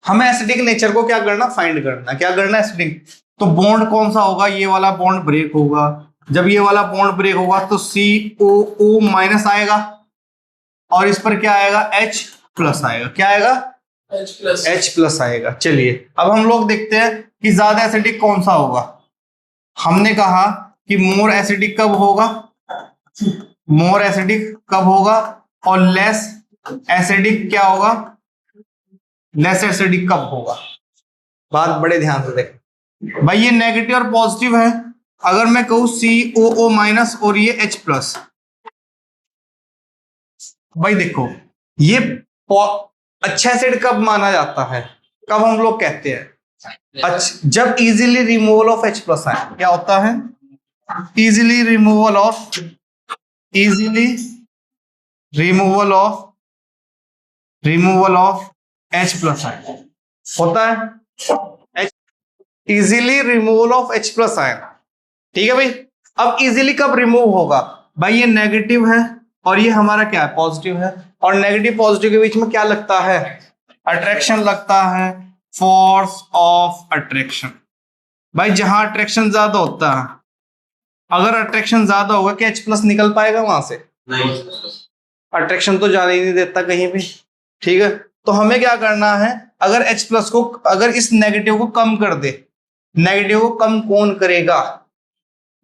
हमें acidic nature को क्या करना, फाइंड करना। क्या करना, एसिडिक। तो बॉन्ड कौन सा होगा, ये वाला बॉन्ड ब्रेक होगा। जब ये वाला बॉन्ड ब्रेक होगा तो COO माइनस आएगा और इस पर क्या आएगा, H प्लस आएगा। क्या आएगा, H प्लस आएगा। चलिए अब हम लोग देखते हैं कि ज्यादा एसिडिक कौन सा होगा। हमने कहा कि मोर एसिडिक कब होगा, मोर एसिडिक कब होगा, और लेस एसिडिक क्या होगा, लेस एसिडिक कब होगा। बात बड़े ध्यान से देखें भाई, ये नेगेटिव और पॉजिटिव है। अगर मैं कहूं COO माइनस और ये H प्लस, भाई देखो ये अच्छा एसिड कब माना जाता है, कब हम लोग कहते हैं, अच्छा जब easily removal of H plus आए। क्या होता है, easily removal of H plus आए होता है, easily removal of H plus ion. ठीक है भाई। अब इजीली कब रिमूव होगा, भाई ये नेगेटिव है और ये हमारा क्या है, पॉजिटिव है, और नेगेटिव पॉजिटिव के बीच में क्या लगता है, अट्रैक्शन लगता है, फोर्स ऑफ अट्रैक्शन। भाई जहां अट्रैक्शन ज्यादा होता है, अगर अट्रैक्शन ज्यादा होगा क्या H प्लस निकल पाएगा वहां से, नहीं, अट्रैक्शन तो जाने ही नहीं देता कहीं भी। ठीक है, तो हमें क्या करना है, अगर H प्लस को, अगर इस नेगेटिव को कम कर दे, नेगेटिव को कम कौन करेगा,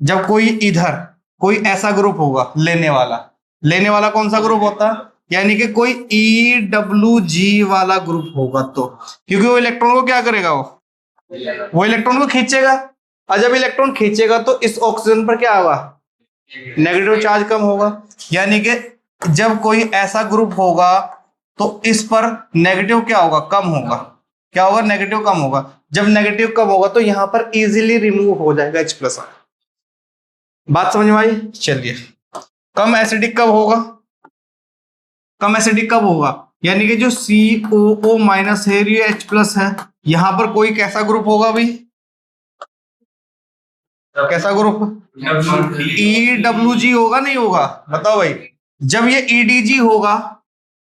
जब कोई इधर कोई ऐसा ग्रुप होगा लेने वाला कौन सा ग्रुप होता है, यानी कि कोई EWG वाला ग्रुप होगा, तो क्योंकि वो इलेक्ट्रॉन को क्या करेगा, वो इलेक्ट्रॉन को खींचेगा, और जब इलेक्ट्रॉन खींचेगा तो इस ऑक्सीजन पर क्या होगा, नेगेटिव चार्ज कम होगा। यानी कि जब कोई ऐसा ग्रुप होगा तो इस पर नेगेटिव क्या होगा, कम होगा। क्या होगा, नेगेटिव कम होगा। जब नेगेटिव कम होगा तो यहां पर इजीली रिमूव हो जाएगा H प्लस। बात समझ में आई। चलिए कम एसिडिक कब होगा, कम एसिडिक कब होगा, यानी कि जो COO माइनस है, ये H प्लस है, यहां पर कोई कैसा ग्रुप होगा भाई, कैसा ग्रुप, EWG होगा, नहीं होगा, बताओ भाई। जब ये EDG होगा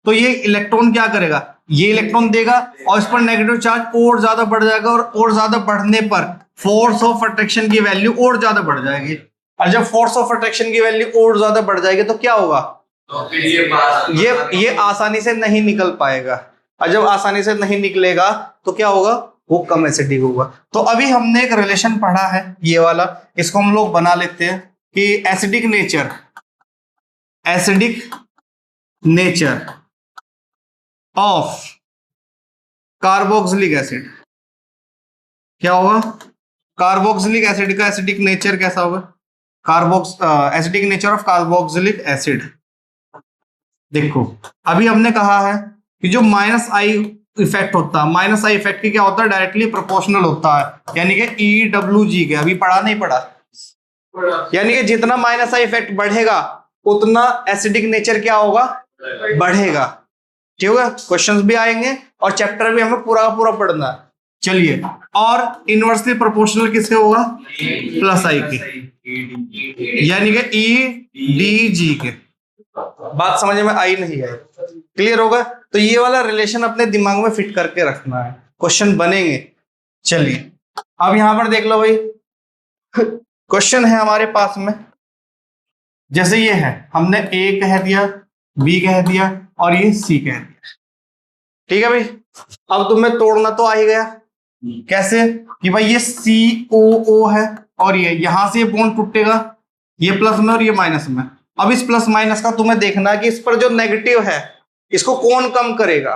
तो ये इलेक्ट्रॉन क्या करेगा, ये इलेक्ट्रॉन देगा और इस पर नेगेटिव चार्ज और ज्यादा बढ़ जाएगा, और ज्यादा बढ़ने पर फोर्स ऑफ अट्रैक्शन की वैल्यू और ज्यादा बढ़ जाएगी। और जब फोर्स ऑफ अट्रैक्शन की वैल्यू और ज्यादा बढ़ जाएगी तो क्या होगा, तो ये आसानी से नहीं निकल पाएगा, और जब आसानी से नहीं निकलेगा तो क्या होगा, वो कम एसिडिक होगा। तो अभी हमने एक रिलेशन पढ़ा है ये वाला, इसको हम लोग बना लेते हैं कि acidic nature of carboxylic acid. क्या होगा, कार्बोक्सिलिक एसिड का एसिडिक नेचर कैसा होगा, acidic nature of carboxylic acid. देखो अभी हमने कहा है कि जो माइनस आई इफेक्ट होता है, माइनस आई इफेक्ट की क्या होता है, डायरेक्टली प्रोपोर्शनल होता है, यानी कि EWG के, अभी पढ़ा नहीं पढ़ा, यानी कि जितना माइनस आई इफेक्ट बढ़ेगा उतना एसिडिक नेचर क्या होगा, बढ़ेगा। ठीक है, क्वेश्चंस भी आएंगे और चैप्टर भी हमें पूरा पूरा पढ़ना है। चलिए, और इनवर्सली प्रोपोर्शनल किसके होगा, प्लस आई के, यानी कि EDG के। बात समझ में आई नहीं है, क्लियर होगा। तो ये वाला रिलेशन अपने दिमाग में फिट करके रखना है, क्वेश्चन बनेंगे। चलिए अब यहां पर देख लो भाई, क्वेश्चन है हमारे पास में, जैसे ये है, हमने A कह दिया, B कह दिया और ये C कह दिया। ठीक है भाई, अब तुम्हें तोड़ना तो आ ही गया, कैसे कि भाई ये COO है और ये यहां से बॉन्ड टूटेगा, ये प्लस में और ये माइनस में। अब इस प्लस माइनस का तुम्हें देखना है कि इस पर जो नेगेटिव है इसको कौन कम करेगा,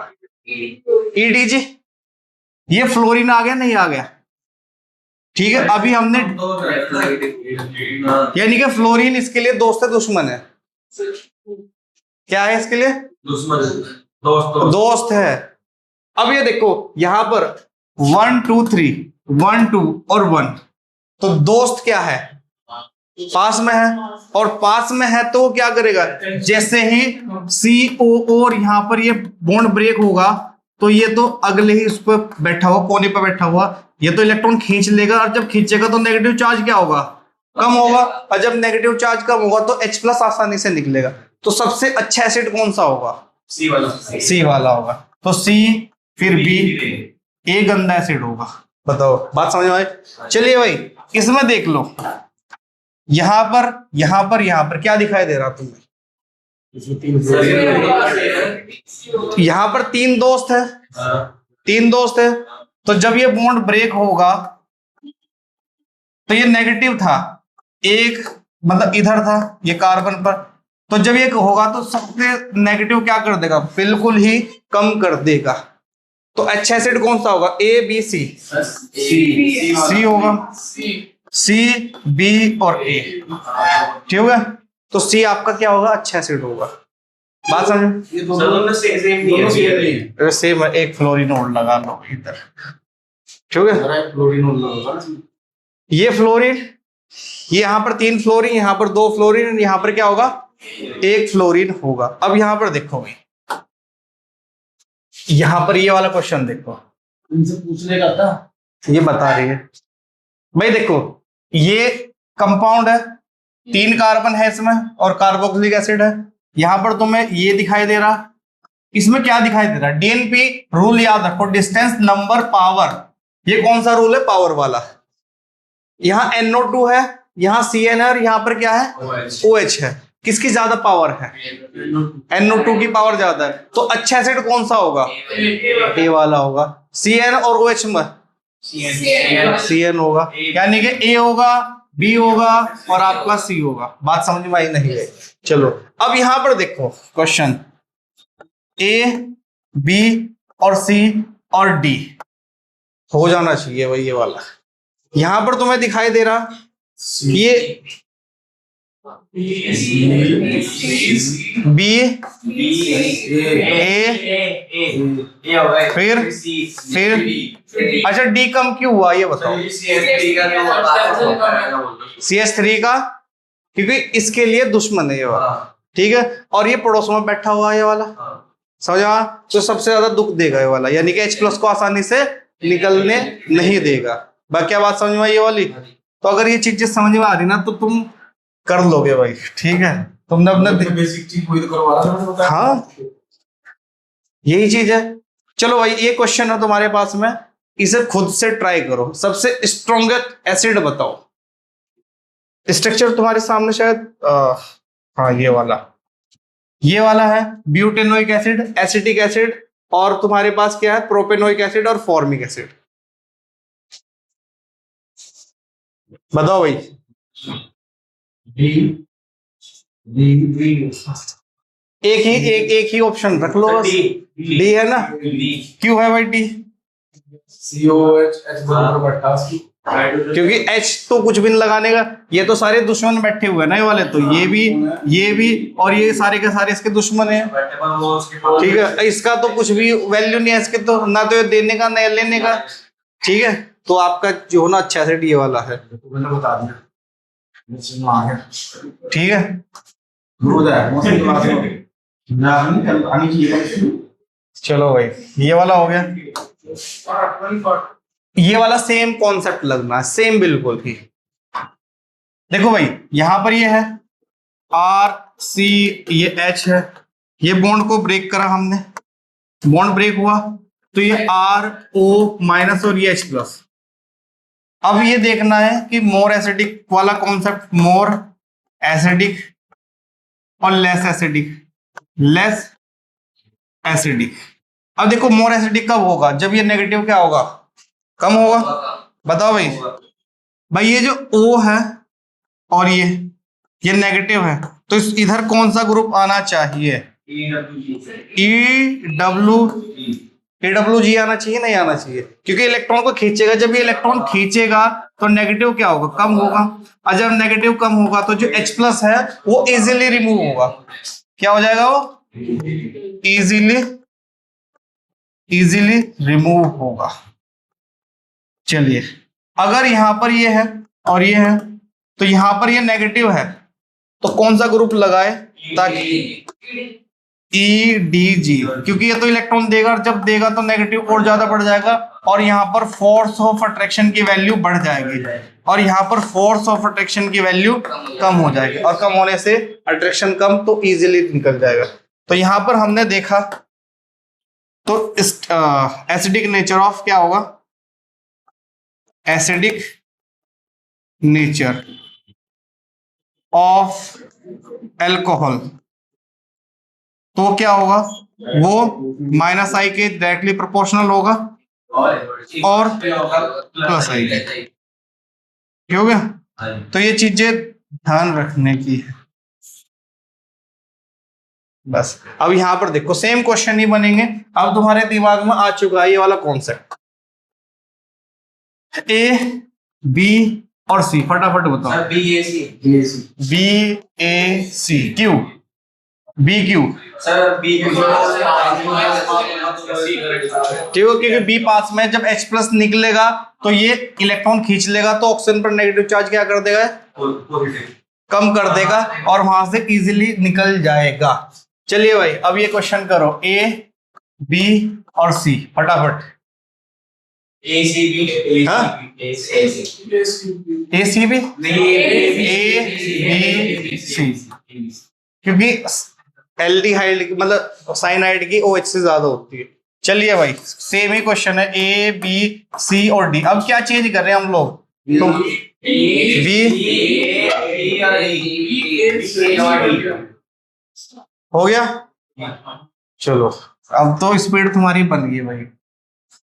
EDG। ये फ्लोरीन आ गया, नहीं आ गया, ठीक है। अभी हमने, यानी कि फ्लोरीन इसके लिए दोस्त है दुश्मन है, क्या है इसके लिए, दुश्मन, दोस्त है। अब ये देखो यहां पर 1 2 3 1 2 और 1, तो दोस्त क्या है, पास में है, और पास में है तो क्या करेगा, जैसे ही COO और यहां पर ये बॉन्ड ब्रेक होगा तो ये तो अगले ही उस पर बैठा हुआ, कोने पर बैठा हुआ, ये तो इलेक्ट्रॉन खींच लेगा, और जब खींचेगा तो नेगेटिव चार्ज क्या होगा, कम होगा, और जब नेगेटिव चार्ज कम होगा तो H प्लस आसानी से निकलेगा। तो सबसे अच्छा एसिड कौन सा होगा, C वाला होगा। तो C फिर B ए गंदा एसिड होगा। बताओ, बात समझ में आई? चलिए भाई, इसमें देख लो, यहां पर क्या दिखाई दे रहा तुम्हें? यहां पर तीन दोस्त है, तो जब ये बॉन्ड ब्रेक होगा तो ये नेगेटिव था, एक मतलब इधर था ये कार्बन पर, तो जब ये होगा तो सबसे नेगेटिव क्या कर देगा? बिल्कुल ही कम कर देगा। तो अच्छा एसिड कौन सा होगा? ए बी सी? सी होगा, सी बी और ए, ठीक होगा। तो सी आपका क्या होगा? अच्छा एसिड होगा। बात समझ? सेम, एक फ्लोरीन और लगा लो इधर, ठीक है। ये फ्लोरीन, ये यहां पर 3 फ्लोरीन, यहां पर 2 फ्लोरीन, यहां पर क्या होगा? 1 फ्लोरीन होगा। अब यहां पर देखो भाई, यहां पर ये वाला क्वेश्चन देखो, इनसे पूछने का था, ये बता रही है भाई। देखो ये कंपाउंड है, 3 कार्बन है इसमें और कार्बोक्सिलिक एसिड है। यहां पर तुम्हें ये दिखाई दे रहा, इसमें क्या दिखाई दे रहा? डीएनपी रूल याद रखो, डिस्टेंस नंबर पावर। ये कौन सा रूल है? पावर वाला। यहां NO2 है, यहां CN है और यहां पर क्या है? OH है। किसकी ज्यादा पावर है? NO2 की पावर ज्यादा है। तो अच्छा एसिड कौन सा होगा? ए वाला होगा। CN और OH में CN होगा, यानी कि A होगा, B होगा और आपका C होगा। बात समझ में आई नहीं है? चलो अब यहां पर देखो क्वेश्चन, A, B और C और D हो जाना चाहिए भाई ये वाला। यहां पर तुम्हें दिखाई दे रहा ये B, A, फिर अच्छा D कम क्यों हुआ ये बताओ? CH3 का, क्योंकि इसके लिए दुश्मन है ये वाला, ठीक है। और ये पड़ोस में बैठा हुआ है ये वाला, समझा? तो सबसे ज्यादा दुख देगा ये वाला, यानी कि H+ को आसानी से निकलने नहीं देगा। बाकी क्या बात समझ में आई ये वाली? तो अगर ये चीजें समझ में आ रही ना तो तुम कर लोगे भाई, ठीक है। तुमने अपने बेसिक चीज वही तो करवा रहा। हाँ यही चीज है। चलो भाई ये क्वेश्चन है तुम्हारे पास में, इसे खुद से ट्राई करो। सबसे स्ट्रॉन्गेस्ट एसिड बताओ। स्ट्रक्चर तुम्हारे सामने शायद हाँ ये वाला है ब्यूटेनोइक एसिड, एसिटिक एसिड, और तुम्हारे पास क्या है? प्रोपेनोइक एसिड और फॉर्मिक एसिड। बताओ भाई। एक ही ऑप्शन रख लो बस, डी है ना? क्यों है भाई डी? क्योंकि H तो कुछ भी नहीं लगाने का, ये तो सारे दुश्मन बैठे हुए ना ये वाले, तो ये भी और ये सारे के सारे इसके दुश्मन है, ठीक है। इसका तो कुछ भी वैल्यू नहीं है इसके, तो ना तो ये देने का ना लेने का, ठीक है। तो आपका जो होना अच्छा एसिड ये वाला है, बता दिया, ठीक है। चलो भाई ये वाला हो गया। ये वाला सेम कॉन्सेप्ट लगना है, सेम बिल्कुल ही। देखो भाई यहां पर ये है RC, ये H है, ये बॉन्ड को ब्रेक करा हमने, बॉन्ड ब्रेक हुआ तो ये RO- और ये H+। अब ये देखना है कि मोर एसिडिक वाला कॉन्सेप्ट, मोर एसिडिक और लेस एसिडिक। अब देखो मोर एसिडिक कब होगा? जब ये नेगेटिव क्या होगा? कम होगा। बताओ भाई ये जो O है और ये नेगेटिव है, तो इधर कौन सा ग्रुप आना चाहिए? EWG आना चाहिए, नहीं आना चाहिए? क्योंकि इलेक्ट्रॉन को खींचेगा, जब ये इलेक्ट्रॉन खींचेगा तो नेगेटिव क्या होगा? कम होगा। और जब नेगेटिव कम होगा तो जो H+ है वो इजीली रिमूव होगा। क्या हो जाएगा? वो इजीली रिमूव होगा। चलिए अगर यहां पर ये है और ये है, तो यहां पर ये नेगेटिव है, तो कौन सा ग्रुप लगाए? ताकि EDG, क्योंकि ये तो इलेक्ट्रॉन देगा, जब देगा तो नेगेटिव और ज्यादा बढ़ जाएगा और यहाँ पर फोर्स ऑफ अट्रैक्शन की वैल्यू बढ़ जाएगी और यहाँ पर फोर्स ऑफ अट्रैक्शन की वैल्यू कम हो जाएगी, और कम होने से अट्रैक्शन कम तो इजीली निकल जाएगा। तो यहाँ पर हमने देखा तो इस एसिडिक नेचर ऑफ क्या होगा, एसिडिक नेचर ऑफ एल्कोहल, तो क्या होगा, वो माइनस आई के डायरेक्टली प्रोपोर्शनल होगा और प्लस आई के, ठीक हो गया। तो ये चीजें ध्यान रखने की है बस। अब यहां पर देखो सेम क्वेश्चन ही बनेंगे। अब तुम्हारे दिमाग में आ चुका है ये वाला कॉन्सेप्ट, ए बी और सी, फटाफट बताओ। B A C, B A C Q, B Q sir B ठीक है, क्योंकि बी पास में जब H प्लस निकलेगा तो ये इलेक्ट्रॉन खींच लेगा, तो ऑक्सीजन पर नेगेटिव चार्ज क्या कर देगा, कम कर देगा और वहां से इजीली निकल जाएगा। चलिए भाई अब ये क्वेश्चन करो, ए बी और सी, फटाफट। A C B, A C B, A B C, क्योंकि एल्डिहाइड मतलब साइनाइड की OH से ज्यादा होती है। चलिए भाई सेम ही क्वेश्चन है, ए बी सी और डी। अब क्या चेंज कर रहे हैं हम लोग, तो हो गया। चलो अब तो स्पीड तुम्हारी बन गई भाई।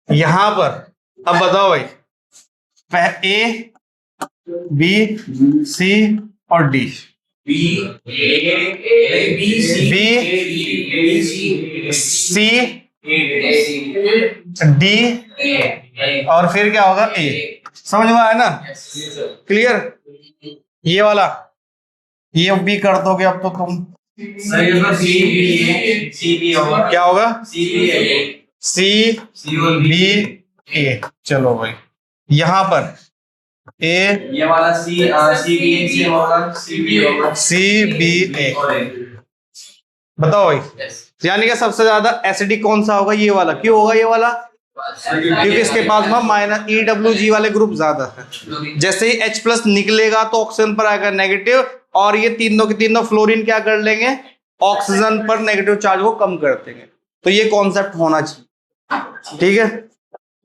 यहां पर अब बताओ भाई, ए बी सी और डी, बी सी डी और फिर क्या होगा, ए। समझ में आया ना, क्लियर। ये वाला ये बी कर दोगे अब तो तुम, क्या होगा, सी बी ए। चलो भाई यहां पर ए, ये वाला सी बी ए, बताओ भाई। यानी कि सबसे ज्यादा एसिडिक कौन सा होगा, ये वाला। क्यों होगा ये वाला, क्योंकि इसके पास में माइनस EWG वाले ग्रुप ज्यादा है। जैसे ही H प्लस निकलेगा तो ऑक्सीजन पर आएगा नेगेटिव, और ये तीनों के तीनों फ्लोरीन क्या कर लेंगे, ऑक्सीजन पर नेगेटिव चार्ज को कम कर देंगे। तो ये कॉन्सेप्ट होना चाहिए, ठीक है।